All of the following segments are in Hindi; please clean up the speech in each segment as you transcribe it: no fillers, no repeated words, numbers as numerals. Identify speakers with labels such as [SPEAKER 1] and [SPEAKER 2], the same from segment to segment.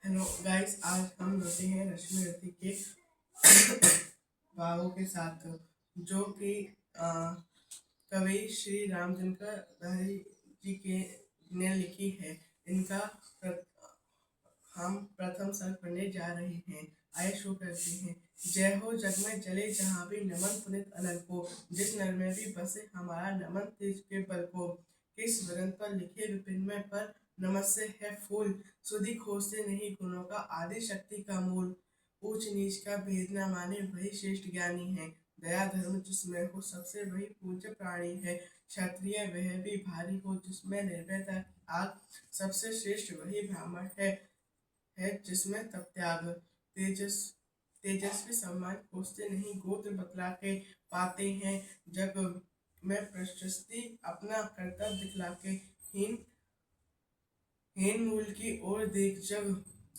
[SPEAKER 1] हेलो गाइस, आज हम मिलते हैं रश्मि रथी के बाबू के साथ, जो कि कवि श्री रामचंद्र लहरी जी के ने लिखी है। इनका हम प्रथम सर्ग पढ़ने जा रहे हैं। आइए शुरू करते हैं। जय हो जग में जले जहाँ भी, नमन पुनित अनल को। जिस नर में भी बसे हमारा, नमन तेज के बल को। किस वरन पर लिखे विपिन में, पर नमस्य है फूल। सुधि खोजते नहीं गुणों का, आदि शक्ति का मूल। ऊंच नीच का भेद न माने, वही श्रेष्ठ ज्ञानी है। दया धर्म जिसमें हो, सबसे वही पूज्य प्राणी है। क्षत्रिय वह भी भारी हो, जिसमें निर्भयता की आग। सबसे श्रेष्ठ वही ब्राह्मण है जिसमें तप त्याग। तेजस तेजस्वी सम्मान खोजते नहीं, गोत्र बतला के पाते हैं। जग में प्रशस्ति अपना कर्तव्य दिखला के। हीन हीन मूल की ओर देख, जग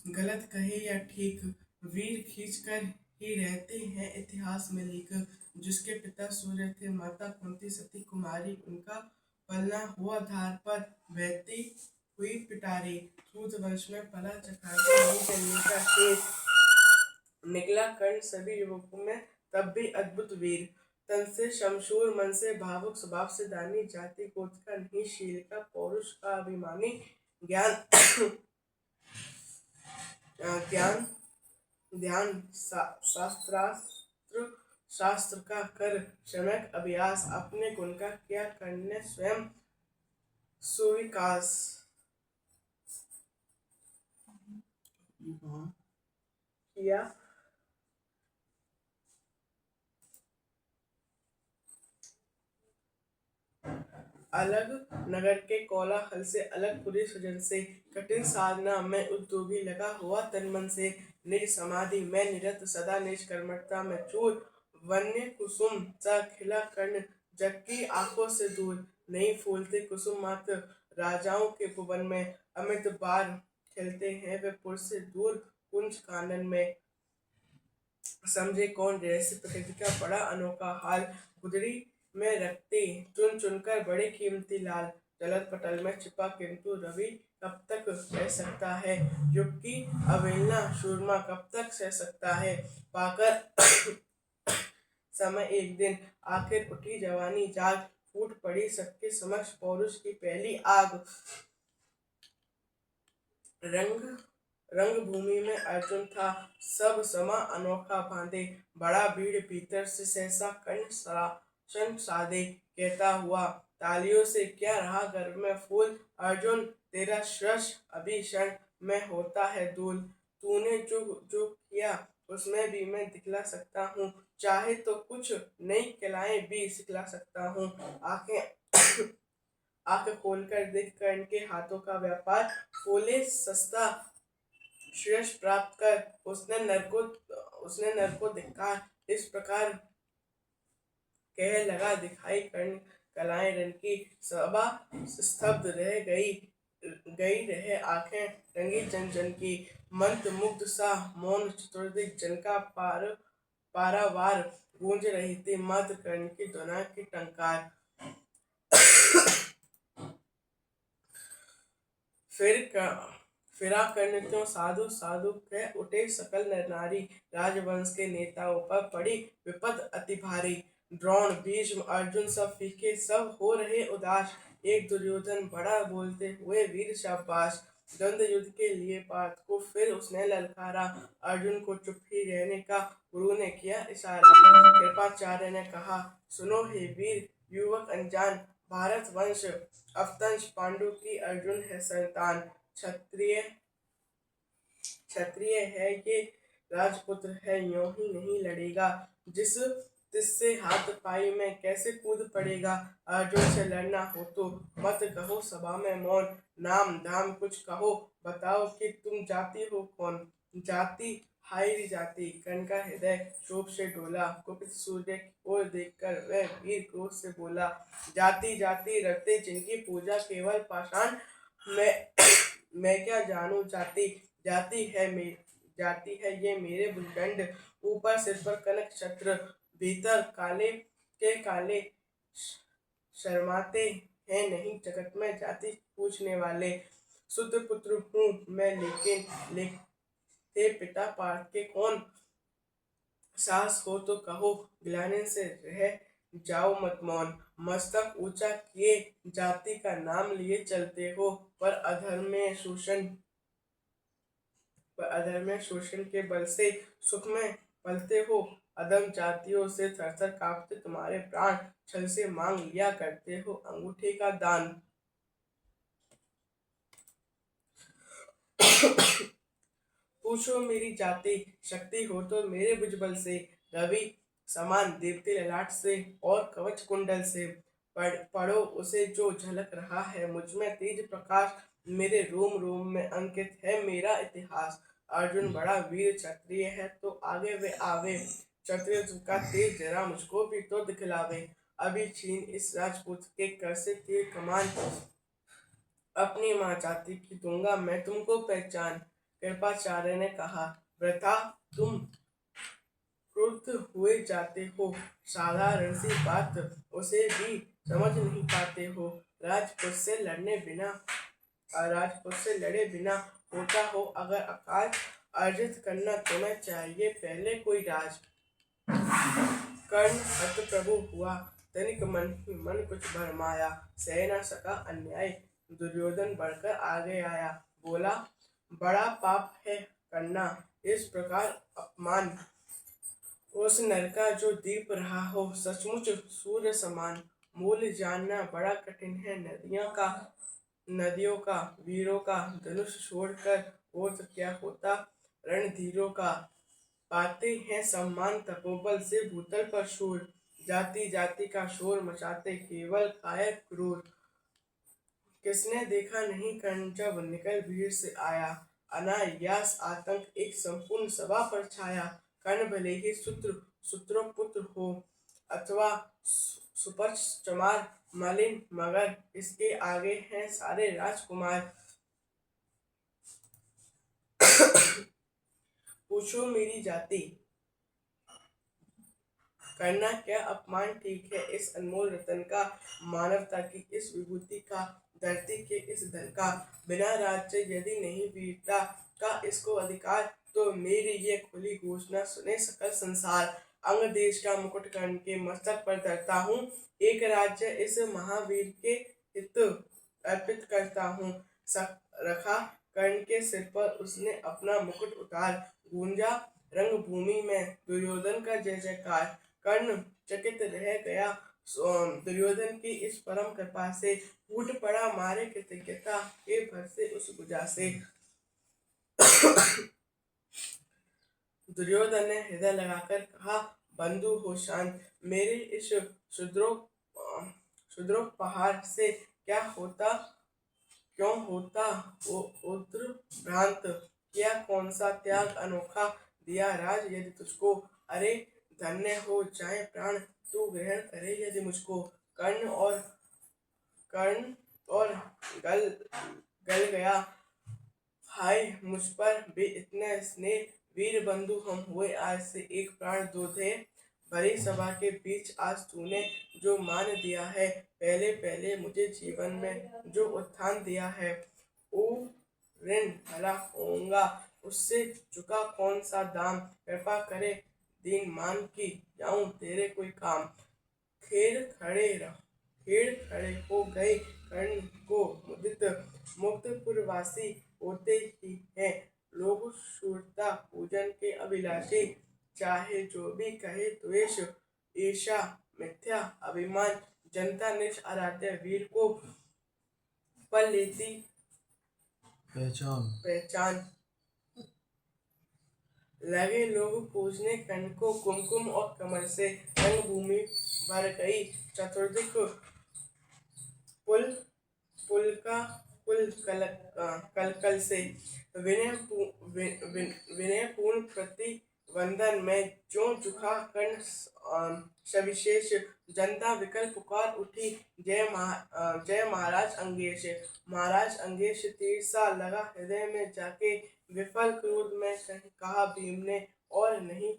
[SPEAKER 1] गलत कहे या ठीक। वीर खींच कर ही रहते हैं इतिहास में लिख। जिसके पिता सूर्य थे, माता कुंती सती कुमारी। उनका पलना हुआ धार पर, बहती हुई पिटारी। सूत वंश में पला चक्राता, नहीं जन्मी का शेर। निकला कर्ण सभी युवकों में, तब भी अद्भुत वीर। तन से शमशूर, मन से भावुक, स्वभाव से दानी। जाति गोत्र का नहीं, शील का पौरुष का अभिमानी। ज्ञान ज्ञान ध्यान शास्त्र शास्त्र का कर, सम्यक अभ्यास। अपने गुण का क्या करने स्वयं सुविकास। किया अलग नगर के कोलाहल से, अलग पूरे स्वजन से। कठिन साधना में उद्योगी, लगा हुआ तन मन से। निज समाधि में निरत सदा, निज कर्मठता में चूर। वन्य कुसुम सा खिला कर्ण, जग की आंखों से दूर। नहीं फूलते कुसुम मात्र राजाओं के भुवन में। अमित बार खिलते हैं वे पुर से दूर, कुंज कानन में। समझे कौन रहस्य प्रकृति का बड़ा अनोखा हाल। गुदड़ी में रखते चुन चुनकर बड़े कीमती लाल। जलद पटल में छिपा किंतु रवि कब तक रह सकता है। युग की अवहेलना शूरमा कब तक सह सकता है। पाकर समय एक दिन, आखिर उठी जवानी जाग। फूट पड़ी सबके समक्ष पौरुष की पहली आग। रंग रंगभूमि में अर्जुन था, सब समा अनोखा बांधे। बड़ा भीड़ भीतर से, सहसा कर्ण सरासन साधे। कहता हुआ तालियों से, क्या रहा गर्भ में फूल। अर्जुन तेरा श्रश अभी क्षण में होता है दूल। तूने जो जो किया उसमें भी मैं दिखला सकता हूँ। चाहे तो कुछ नई कलाएं भी सिखला सकता हूँ। आंखें आंख खोलकर देख, कर्ण के हाथों का व्यापार। फूले सस्ता श्रेयस प्राप्त कर, उसने नर को धिक्कार। इस प्रकार कह लगा, दिखाई कर्ण कलाएं रन की। सभा स्तब्ध रह गई, रहे आंखें रंगी जन जन की। मंत्र मुग्ध सा मौन चतुर्दिक, जन का पारावार। गूंज रही थी मात्र कर्ण की ध्वनि की टंकार। फिरा कर्ण क्यों साधु साधु कह उठे सकल नर नारी। राजवंश के नेताओं पर पड़ी विपद अति भारी। द्रोण भीष्म अर्जुन सब फीके, सब हो रहे उदास। एक दुर्योधन बड़ा बोलते हुए, वीर शाबाश। द्वंद्व युद्ध के लिए पार्थ को फिर उसने ललकारा। अर्जुन को चुप ही रहने का गुरु ने किया इशारा। कृपाचार्य ने कहा, सुनो हे वीर युवक अनजान। भारत वंश अवतंस पांडु की अर्जुन है संतान। क्षत्रिय क्षत्रिय है ये, राजपुत्र है, यूं ही नहीं लड़ेगा। तिससे हाथ पाई में कैसे कूद पड़ेगा। अर्जुन से लड़ना हो तो मत कहो सभा में मौन। नाम धाम कुछ कहो, बताओ कि तुम जाति हो कौन। जाति हाय री जाति, कर्ण का हृदय क्षोभ से डोला। कुपित सूर्य की ओर देखकर वह वीर क्रोध से बोला, जाति जाति रटते जिनकी पूजा केवल पाषाण। मैं मैं क्या जानू जाति। जाति है ये मेरे भुजदंड। ऊपर सिर पर कनक छत्र, भीतर काले के काले शर्माते हैं नहीं जगत में जाति पूछने वाले। शुद्ध पुत्र हूँ मैं, हे पिता पार्थ के कौन साहस हो तो कहो, गिलाने से रह जाओ मत मौन। मस्तक ऊंचा किए जाति का नाम लिए चलते हो, पर अधर्म में शोषण के बल से सुख में पलते हो। अधम जातियों से थरथर कांपते तुम्हारे प्राण, छल से मांग लिया करते हो अंगूठे का दान। पूछो मेरी जाति, शक्ति हो तो मेरे भुजबल से, रवि समान दीप्ति ललाट से और कवच कुंडल से। पढ़ो उसे जो झलक रहा है मुझ में तेज प्रकाश, मेरे रोम रोम में अंकित है मेरा इतिहास। अर्जुन बड़ा वीर क्षत्रिय है तो आगे वे आवे, क्षत्रिय का तेज जरा मुझको भी तो दिखलावे। अभी छीन इस राजपूत के कर से तीर कमान, अपनी माँ जाति की दूंगा मैं तुमको पहचान। कृपाचार्य ने कहा, वृथा तुम क्रुद्ध हुए जाते हो, साधारण सी बात उसे भी समझ नहीं पाते हो। राजपुत से लड़ने बिना राजपुत से लड़े बिना होता हो अगर अकाल, अर्जित करना तुम्हें चाहिए पहले कोई राज। कर्ण हत प्रभु हुआ, तनिक मन ही मन कुछ भरमाया, सह न सका अन्याय, दुर्योधन बढ़कर आगे आया। बोला, बड़ा पाप है करना इस प्रकार अपमान, उस नर का जो दीप रहा हो सचमुच सूर्य समान। मूल जानना बड़ा कठिन है नदियों का, वीरों का धनुष छोड़कर हो तो क्या होता रणधीरों का। पाते हैं सम्मान तपोबल से भूतल पर शूर, जाति जाति का शोर मचाते केवल कायर क्रूर। किसने देखा नहीं कर्ण जब निकल भीड़ से आया, अनायास आतंक एक संपूर्ण सभा पर छाया। कर्ण भले ही सूत्रों पुत्र हो अथवा सुपच चमार मलिन, मगर इसके आगे हैं सारे राजकुमार। पूछो मेरी जाति, करना क्या अपमान ठीक है इस अनमोल रतन का, मानवता की इस विभूति का, धरती के इस धन का। बिना राज्य यदि नहीं वीरता का इसको अधिकार, तो मेरी ये खुली घोषणा सुने सकल संसार। अंग देश का मुकुट कर्ण के मस्तक पर धरता हूँ, एक राज्य इस महावीर के हित अर्पित करता हूँ। रखा कर्ण के सिर पर उसने अपना मुकुट उतार, गूंजा रंगभूमि में दुर्योधन का जय जयकार। कर्ण चकित रह गया दुर्योधन की इस परम कृपा से, फूट पड़ा मारे कृतज्ञता के भर से उस भुजा से। दुर्योधन ने हृदय लगाकर कहा, बंधु हो शांत, मेरे इस शुद्रों पहाड़ से क्यों होता उद्र भ्रांत, किया कौन सा त्याग अनोखा, दिया राज यदि तुझको, अरे धन्य हो जाए प्राण तू ग्रहण करे यदि मुझको। कर्ण और गल गल गया, हाय मुझ पर भी इतने स्नेह, वीर बंधु हम हुए आज से एक प्राण दो थे। भरी सभा के बीच आज तूने जो मान दिया है, पहले पहले मुझे जीवन में जो उत्थान दिया है, ओ ऋण भला होऊंगा उससे चुका कौन सा दाम। कृपा करे दीन मान की जाऊं तेरे कोई काम। खेड़ खड़े हो गए कर्ण को मुदित, मुक्तपुरवासी होते ही हैं लोग शूरता पूजन के अभिलाषी। चाहे जो भी कहे द्वेष ईर्षा मिथ्या अभिमान, जनता निज आराध्य वीर को पल लेती पहचान। लगे लोग पूजने कर्ण को कुमकुम और कमल से, रंगभूमि भर गई चतुर्दिक पुल पुल कल से। विनय पूर्ण प्रतिवंदन में जो झुका कर्ण सविशेष, जनता विकल पुकार उठी, जय महाराज अंगेश। महाराज अंगेश तीर सा लगा हृदय में जाके, विफल क्रोध में कहा भीम ने और नहीं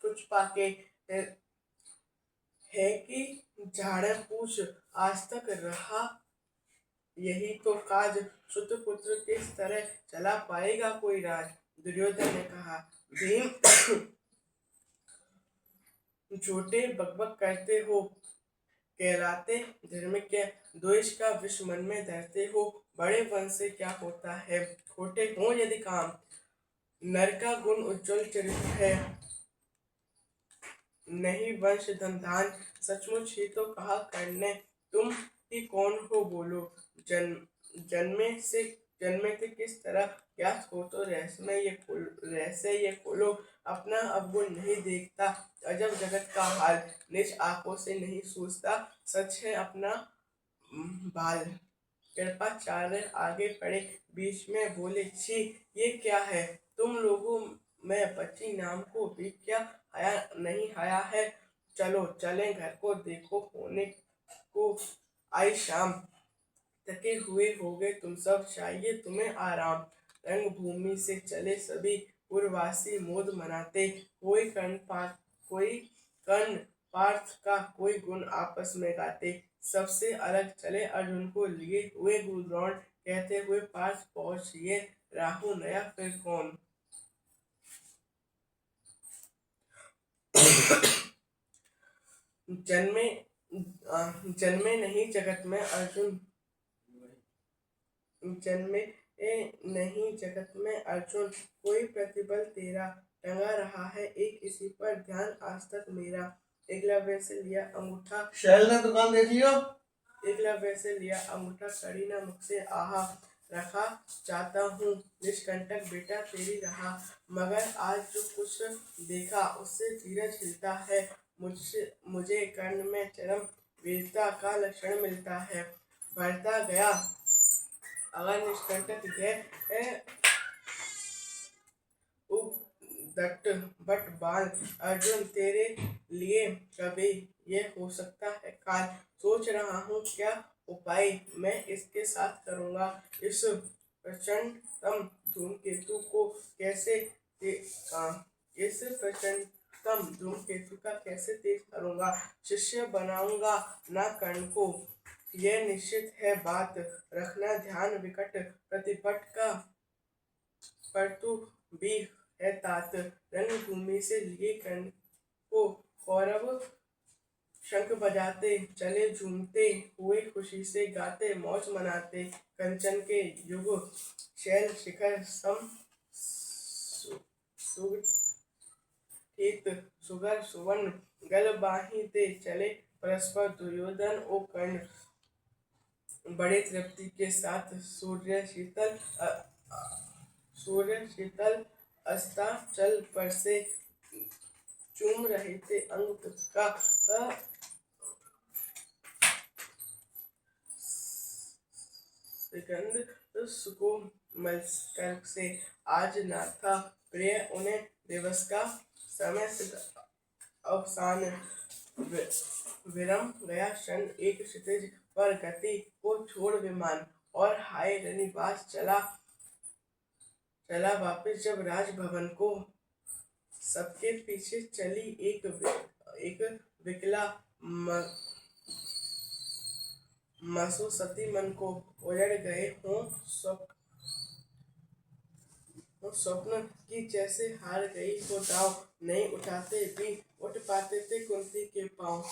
[SPEAKER 1] कुछ पाके। है कि झाड़ पूछ आज तक रहा यही तो काज सुत पुत्र किस तरह चला पाएगा कोई राज। दुर्योधन ने कहा, भीम झूठे बकबक करते हो, कहलाते धर्मिज्ञ, द्वेष का विष मन में धरते हो। बड़े वन से क्या होता है, खोटे हो यदि काम। नर का गुण उज्ज्वल चरित्र है, नहीं वंश धनधान। सचमुच ही तो कहा करने, तुम ही कौन हो बोलो। जन्मे से जन्मे थे किस तरह ज्ञात हो तो रहस्य ये खोलो। अपना अवगुण नहीं देखता, अजब जगत का हाल। निज आंखों से नहीं सूझता, सच है अपना बाल। कृपाचार्य आगे बढ़े, बीच में बोले, छी ये क्या है। तुम लोगों में बच्ची नाम को भी क्या हया नहीं आया है। चलो चलें घर को, देखो होने को आई शाम। थके हुए होगे तुम सब, चाहिए तुम्हें आराम। रंगभूमि से चले सभी पुरवासी मोद मनाते। कोई कर्ण पार्थ का कोई गुण आपस में गाते। सबसे अलग चले अर्जुन को लिए हुए गुरुद्रोण, कहते हुए पार्थ पहुंचिए राहु नया फिर कौन। जन्मे जन्मे नहीं जगत में अर्जुन, जन्मे नहीं जगत में अर्जुन, कोई प्रतिबल तेरा। टंगा रहा है एक इसी पर ध्यान आज तक मेरा। एकलव्य से लिया अंगूठा, शैल ने दुकान देख लियो। एकलव्य से लिया अंगूठा, कड़ी ना मुख से आहा। रखा चाहता हूँ निष्कंटक बेटा तेरी रहा। मगर आज जो कुछ देखा उससे धीरज हिलता है। मुझे कर्ण में चरम वीरता का लक्षण मिलता है। बढ़ता गया अगर निष्कंटक है उद्दट बट बाल। अर्जुन तेरे लिए कभी ये हो सकता है काल। सोच रहा हूँ क्या उपाय मैं इसके साथ करूँगा। इस प्रचंडतम धूमकेतु को कैसे इस प्रचंडतम धूमकेतु का कैसे तेज करूँगा। शिष्य बनाऊंगा ना कर्ण को, यह निश्चित है बात। रखना ध्यान विकट प्रतिपट का, परंतु भी है तात। रंगभूमि से लिए कर्ण को कौरव शंख बजाते चले, झूमते हुए खुशी से गाते मौज मनाते। कंचन के युग शैल शिखर सम सुगठित सुगर सुवर्ण, गल बाहिते चले परस्पर दुर्योधन ओ कर्ण। बड़े तृप्ति के साथ सूर्य शीतल अस्ताचल पर से चूम रहे थे अंग का। सुगंध सुकोमल से आज ना था प्रिय उन्हें दिवस का। समय सिद्ध अवसान विरम गया क्षण, एक क्षितिज पर गति को छोड़ विमान। और हाय रनिवास चला वापिस जब राजभवन को। सबके पीछे चली एक विकला मासूसती, मन को उजड़ गए हों स्वप्न की जैसे हार गई हो दाव। नहीं उठाते भी उठ पाते थे कुंती के पांव।